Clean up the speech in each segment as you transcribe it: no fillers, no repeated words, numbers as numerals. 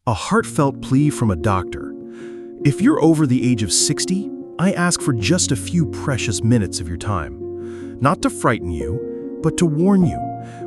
A heartfelt plea from a doctor. If you're over the age of 60, I ask for just a few precious minutes of your time. Not to frighten you, but to warn you,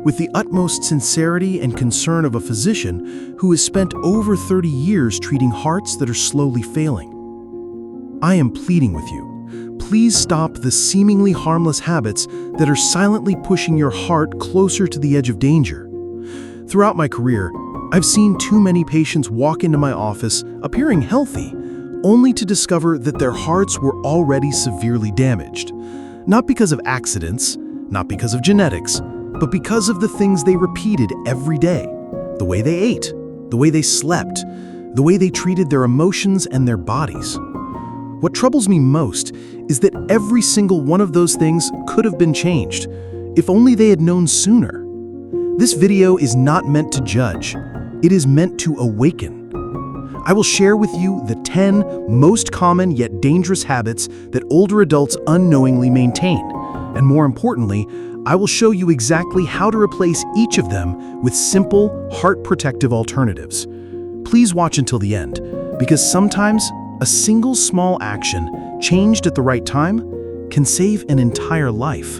with the utmost sincerity and concern of a physician who has spent over 30 years treating hearts that are slowly failing. I am pleading with you. Please stop the seemingly harmless habits that are silently pushing your heart closer to the edge of danger. Throughout my career, I've seen too many patients walk into my office appearing healthy, only to discover that their hearts were already severely damaged. Not because of accidents, not because of genetics, but because of the things they repeated every day. The way they ate, the way they slept, the way they treated their emotions and their bodies. What troubles me most is that every single one of those things could have been changed, if only they had known sooner. This video is not meant to judge. It is meant to awaken. I will share with you the 10 most common yet dangerous habits that older adults unknowingly maintain. And more importantly, I will show you exactly how to replace each of them with simple, heart-protective alternatives. Please watch until the end, because sometimes a single small action, changed at the right time, can save an entire life.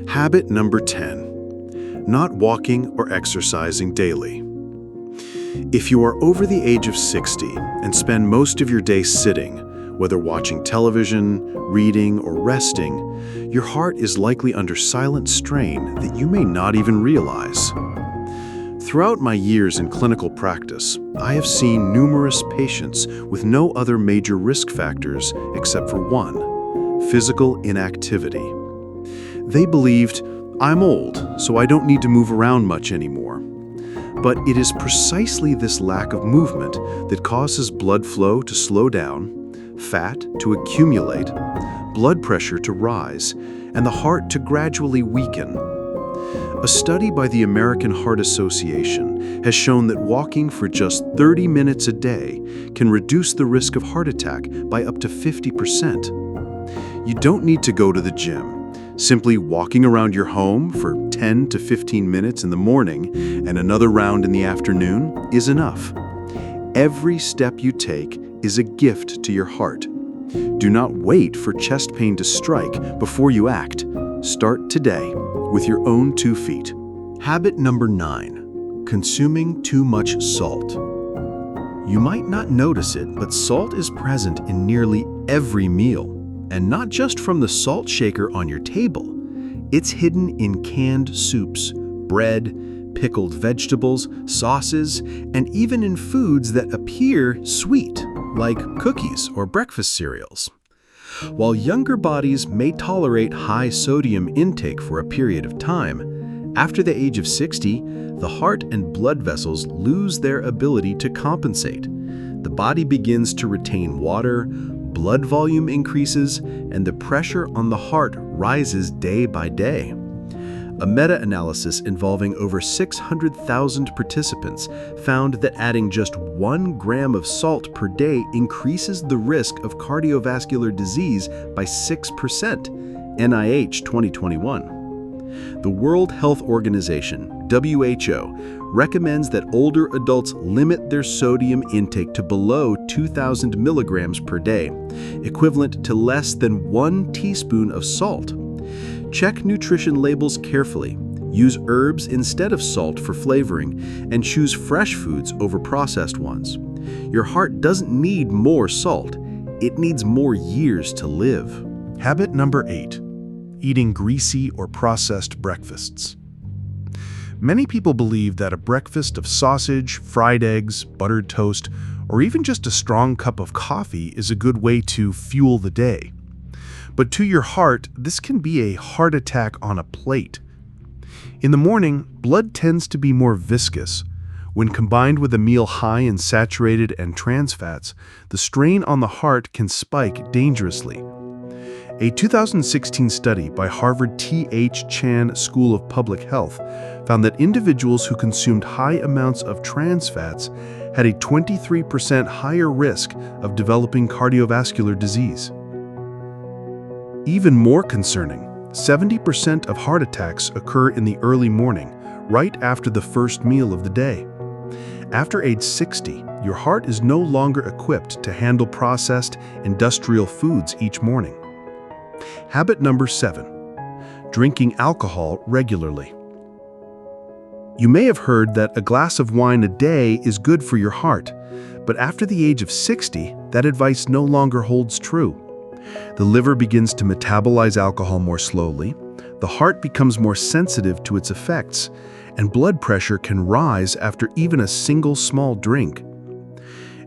Habit number 10. Not walking or exercising daily. If you are over the age of 60 and spend most of your day sitting, whether watching television, reading, or resting, your heart is likely under silent strain that you may not even realize. Throughout my years in clinical practice, I have seen numerous patients with no other major risk factors except for one: physical inactivity. They believed, "I'm old, so I don't need to move around much anymore." But it is precisely this lack of movement that causes blood flow to slow down, fat to accumulate, blood pressure to rise, and the heart to gradually weaken. A study by the American Heart Association has shown that walking for just 30 minutes a day can reduce the risk of heart attack by up to 50%. You don't need to go to the gym. Simply walking around your home for 10 to 15 minutes in the morning and another round in the afternoon is enough. Every step you take is a gift to your heart. Do not wait for chest pain to strike before you act. Start today with your own 2 feet. Habit number 9. Consuming too much salt. You might not notice it, but salt is present in nearly every meal. And not just from the salt shaker on your table. It's hidden in canned soups, bread, pickled vegetables, sauces, and even in foods that appear sweet, like cookies or breakfast cereals. While younger bodies may tolerate high sodium intake for a period of time, after the age of 60, the heart and blood vessels lose their ability to compensate. The body begins to retain water, blood volume increases, and the pressure on the heart rises day by day. A meta-analysis involving over 600,000 participants found that adding just 1 gram of salt per day increases the risk of cardiovascular disease by 6%, NIH 2021. The World Health Organization, WHO, recommends that older adults limit their sodium intake to below 2,000 milligrams per day, equivalent to less than 1 teaspoon of salt. Check nutrition labels carefully. Use herbs instead of salt for flavoring, and choose fresh foods over processed ones. Your heart doesn't need more salt. It needs more years to live. Habit number 8. Eating greasy or processed breakfasts. Many people believe that a breakfast of sausage, fried eggs, buttered toast, or even just a strong cup of coffee is a good way to fuel the day. But to your heart, this can be a heart attack on a plate. In the morning, blood tends to be more viscous. When combined with a meal high in saturated and trans fats, the strain on the heart can spike dangerously. A 2016 study by Harvard T.H. Chan School of Public Health found that individuals who consumed high amounts of trans fats had a 23% higher risk of developing cardiovascular disease. Even more concerning, 70% of heart attacks occur in the early morning, right after the first meal of the day. After age 60, your heart is no longer equipped to handle processed industrial foods each morning. Habit number 7. Drinking alcohol regularly. You may have heard that a glass of wine a day is good for your heart, but after the age of 60, that advice no longer holds true. The liver begins to metabolize alcohol more slowly, the heart becomes more sensitive to its effects, and blood pressure can rise after even a single small drink.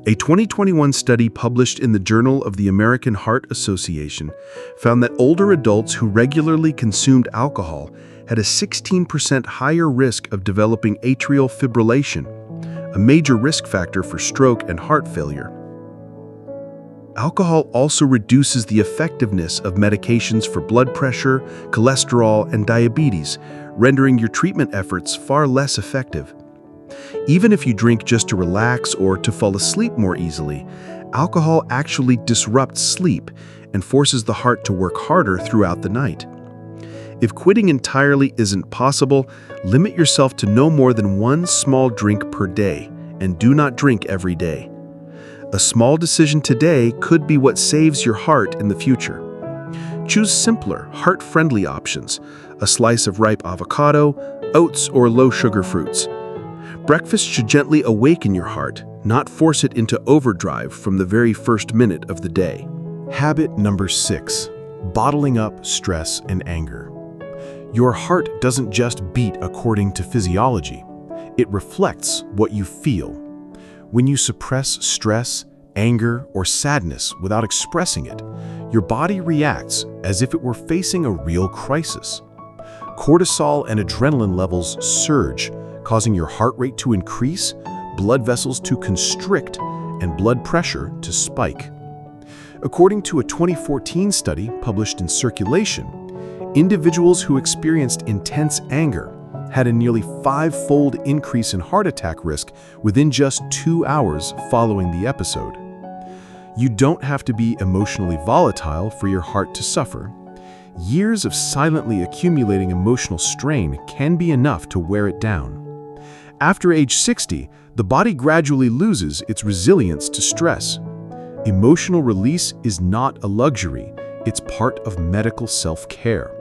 A 2021 study published in the Journal of the American Heart Association found that older adults who regularly consumed alcohol had a 16% higher risk of developing atrial fibrillation, a major risk factor for stroke and heart failure. Alcohol also reduces the effectiveness of medications for blood pressure, cholesterol, and diabetes, rendering your treatment efforts far less effective. Even if you drink just to relax or to fall asleep more easily, alcohol actually disrupts sleep and forces the heart to work harder throughout the night. If quitting entirely isn't possible, limit yourself to no more than one small drink per day, and do not drink every day. A small decision today could be what saves your heart in the future. Choose simpler, heart-friendly options, a slice of ripe avocado, oats, or low-sugar fruits. Breakfast should gently awaken your heart, not force it into overdrive from the very first minute of the day. Habit number 6. Bottling up stress and anger. Your heart doesn't just beat according to physiology. It reflects what you feel. When you suppress stress, anger, or sadness without expressing it, your body reacts as if it were facing a real crisis. Cortisol and adrenaline levels surge, causing your heart rate to increase, blood vessels to constrict, and blood pressure to spike. According to a 2014 study published in Circulation, individuals who experienced intense anger had a nearly 5-fold increase in heart attack risk within just 2 hours following the episode. You don't have to be emotionally volatile for your heart to suffer. Years of silently accumulating emotional strain can be enough to wear it down. After age 60, the body gradually loses its resilience to stress. Emotional release is not a luxury, it's part of medical self-care.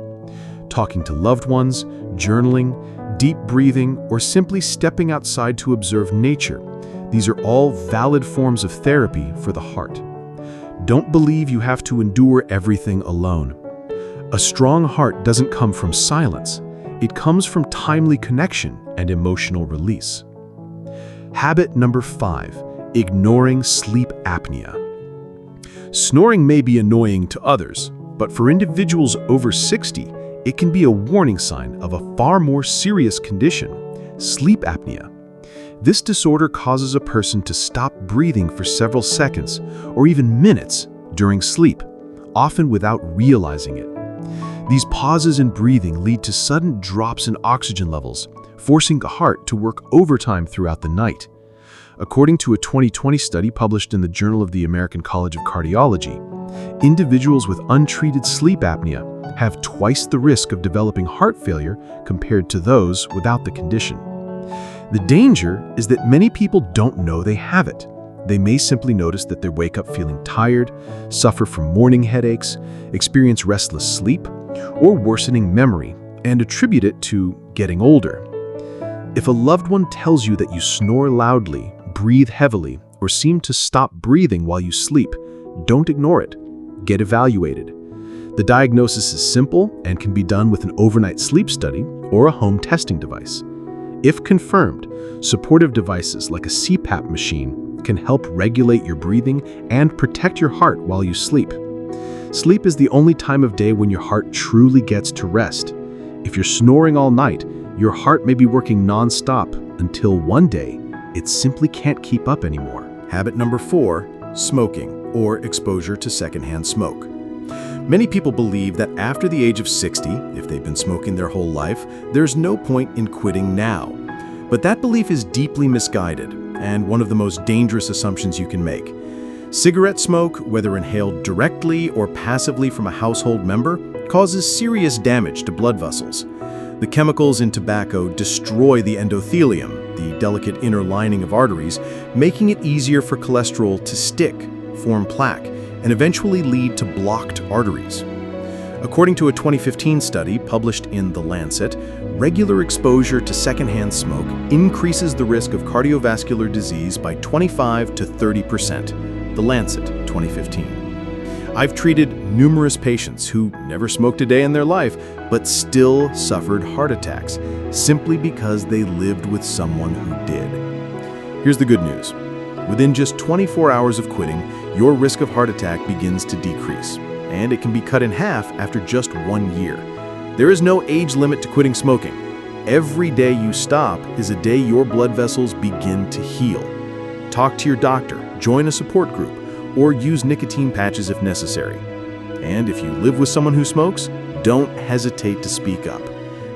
Talking to loved ones, journaling, deep breathing, or simply stepping outside to observe nature. These are all valid forms of therapy for the heart. Don't believe you have to endure everything alone. A strong heart doesn't come from silence. It comes from timely connection and emotional release. Habit number 5, ignoring sleep apnea. Snoring may be annoying to others, but for individuals over 60, it can be a warning sign of a far more serious condition, sleep apnea. This disorder causes a person to stop breathing for several seconds or even minutes during sleep, often without realizing it. These pauses in breathing lead to sudden drops in oxygen levels, forcing the heart to work overtime throughout the night. According to a 2020 study published in the Journal of the American College of Cardiology, individuals with untreated sleep apnea have twice the risk of developing heart failure compared to those without the condition. The danger is that many people don't know they have it. They may simply notice that they wake up feeling tired, suffer from morning headaches, experience restless sleep, or worsening memory, and attribute it to getting older. If a loved one tells you that you snore loudly, breathe heavily, or seem to stop breathing while you sleep, don't ignore it. Get evaluated. The diagnosis is simple and can be done with an overnight sleep study or a home testing device. If confirmed, supportive devices like a CPAP machine can help regulate your breathing and protect your heart while you sleep. Sleep is the only time of day when your heart truly gets to rest. If you're snoring all night, your heart may be working non-stop until one day it simply can't keep up anymore. Habit number 4, smoking or exposure to secondhand smoke. Many people believe that after the age of 60, if they've been smoking their whole life, there's no point in quitting now. But that belief is deeply misguided and one of the most dangerous assumptions you can make. Cigarette smoke, whether inhaled directly or passively from a household member, causes serious damage to blood vessels. The chemicals in tobacco destroy the endothelium, the delicate inner lining of arteries, making it easier for cholesterol to stick, form plaque, and eventually lead to blocked arteries. According to a 2015 study published in The Lancet, regular exposure to secondhand smoke increases the risk of cardiovascular disease by 25 to 30%. The Lancet, 2015. I've treated numerous patients who never smoked a day in their life, but still suffered heart attacks, simply because they lived with someone who did. Here's the good news. Within just 24 hours of quitting, your risk of heart attack begins to decrease, and it can be cut in half after just 1 year. There is no age limit to quitting smoking. Every day you stop is a day your blood vessels begin to heal. Talk to your doctor, join a support group, or use nicotine patches if necessary. And if you live with someone who smokes, don't hesitate to speak up.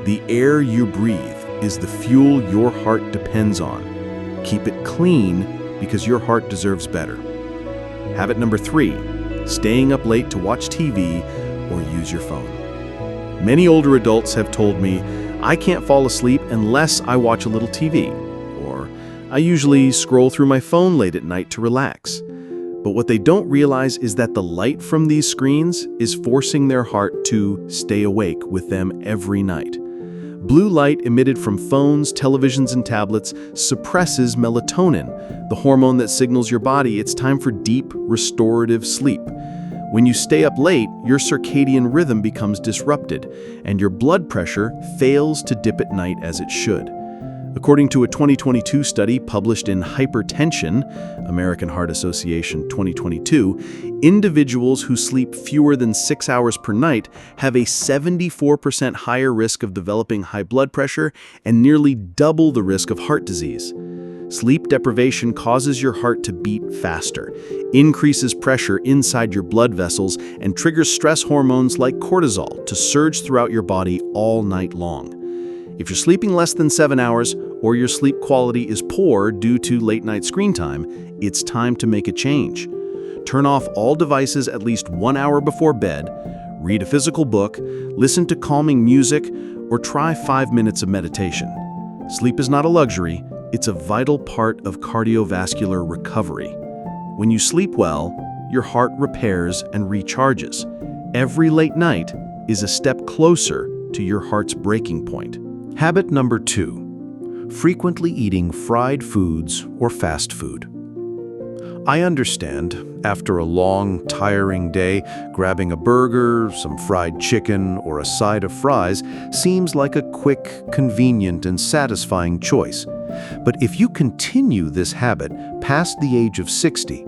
The air you breathe is the fuel your heart depends on. Keep it clean because your heart deserves better. Habit number 3, staying up late to watch TV or use your phone. Many older adults have told me, I can't fall asleep unless I watch a little TV, or I usually scroll through my phone late at night to relax. But what they don't realize is that the light from these screens is forcing their heart to stay awake with them every night. Blue light emitted from phones, televisions, and tablets suppresses melatonin, the hormone that signals your body it's time for deep, restorative sleep. When you stay up late, your circadian rhythm becomes disrupted, and your blood pressure fails to dip at night as it should. According to a 2022 study published in Hypertension, American Heart Association 2022, individuals who sleep fewer than 6 hours per night have a 74% higher risk of developing high blood pressure and nearly double the risk of heart disease. Sleep deprivation causes your heart to beat faster, increases pressure inside your blood vessels, and triggers stress hormones like cortisol to surge throughout your body all night long. If you're sleeping less than 7 hours or your sleep quality is poor due to late-night screen time, it's time to make a change. Turn off all devices at least 1 hour before bed, read a physical book, listen to calming music, or try 5 minutes of meditation. Sleep is not a luxury, it's a vital part of cardiovascular recovery. When you sleep well, your heart repairs and recharges. Every late night is a step closer to your heart's breaking point. Habit number 2, frequently eating fried foods or fast food. I understand, after a long, tiring day, grabbing a burger, some fried chicken, or a side of fries seems like a quick, convenient, and satisfying choice. But if you continue this habit past the age of 60,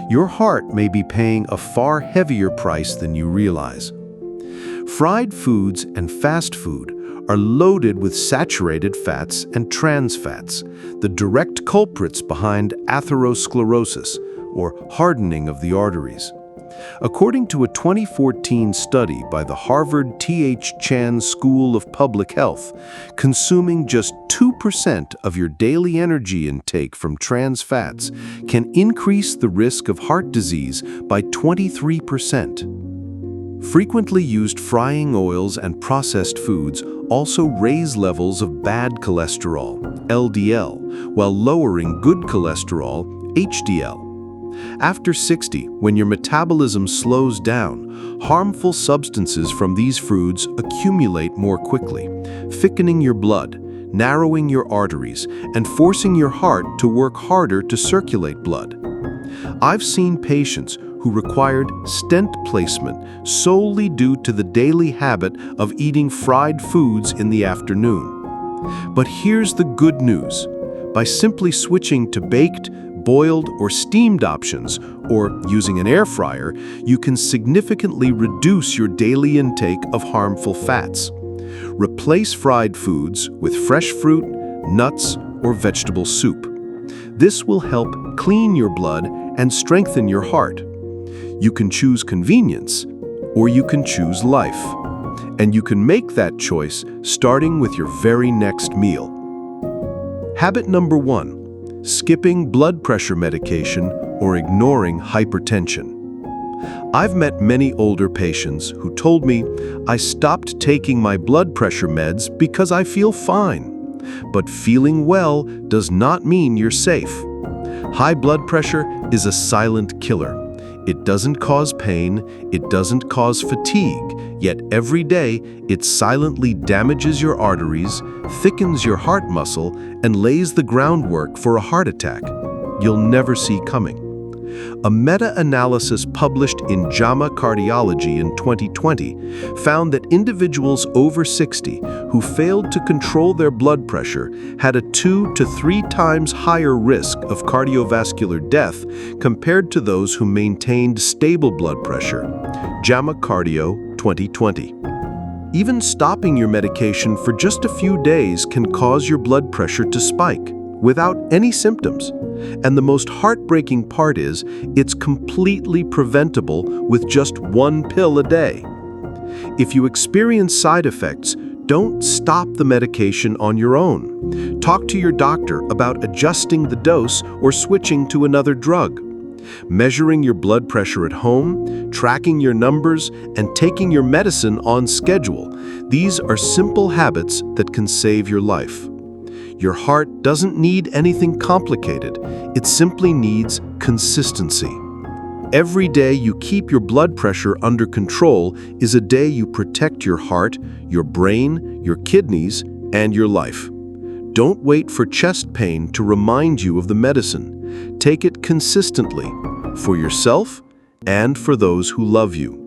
your heart may be paying a far heavier price than you realize. Fried foods and fast food are loaded with saturated fats and trans fats, the direct culprits behind atherosclerosis, or hardening of the arteries. According to a 2014 study by the Harvard T.H. Chan School of Public Health, consuming just 2% of your daily energy intake from trans fats can increase the risk of heart disease by 23%. Frequently used frying oils and processed foods also raise levels of bad cholesterol, LDL, while lowering good cholesterol, HDL. After 60, when your metabolism slows down, harmful substances from these foods accumulate more quickly, thickening your blood, narrowing your arteries, and forcing your heart to work harder to circulate blood. I've seen patients who required stent placement solely due to the daily habit of eating fried foods in the afternoon. But here's the good news. By simply switching to baked, boiled, or steamed options, or using an air fryer, you can significantly reduce your daily intake of harmful fats. Replace fried foods with fresh fruit, nuts, or vegetable soup. This will help clean your blood and strengthen your heart. You can choose convenience, or you can choose life. And you can make that choice starting with your very next meal. Habit number 1, skipping blood pressure medication or ignoring hypertension. I've met many older patients who told me, I stopped taking my blood pressure meds because I feel fine. But feeling well does not mean you're safe. High blood pressure is a silent killer. It doesn't cause pain, it doesn't cause fatigue, yet every day it silently damages your arteries, thickens your heart muscle, and lays the groundwork for a heart attack you'll never see coming. A meta-analysis published in JAMA Cardiology in 2020 found that individuals over 60 who failed to control their blood pressure had a 2 to 3 times higher risk of cardiovascular death compared to those who maintained stable blood pressure. JAMA Cardio 2020. Even stopping your medication for just a few days can cause your blood pressure to spike without any symptoms. And the most heartbreaking part is, it's completely preventable with just 1 pill a day. If you experience side effects, don't stop the medication on your own. Talk to your doctor about adjusting the dose or switching to another drug. Measuring your blood pressure at home, tracking your numbers, and taking your medicine on schedule. These are simple habits that can save your life. Your heart doesn't need anything complicated. It simply needs consistency. Every day you keep your blood pressure under control is a day you protect your heart, your brain, your kidneys, and your life. Don't wait for chest pain to remind you of the medicine. Take it consistently, for yourself and for those who love you.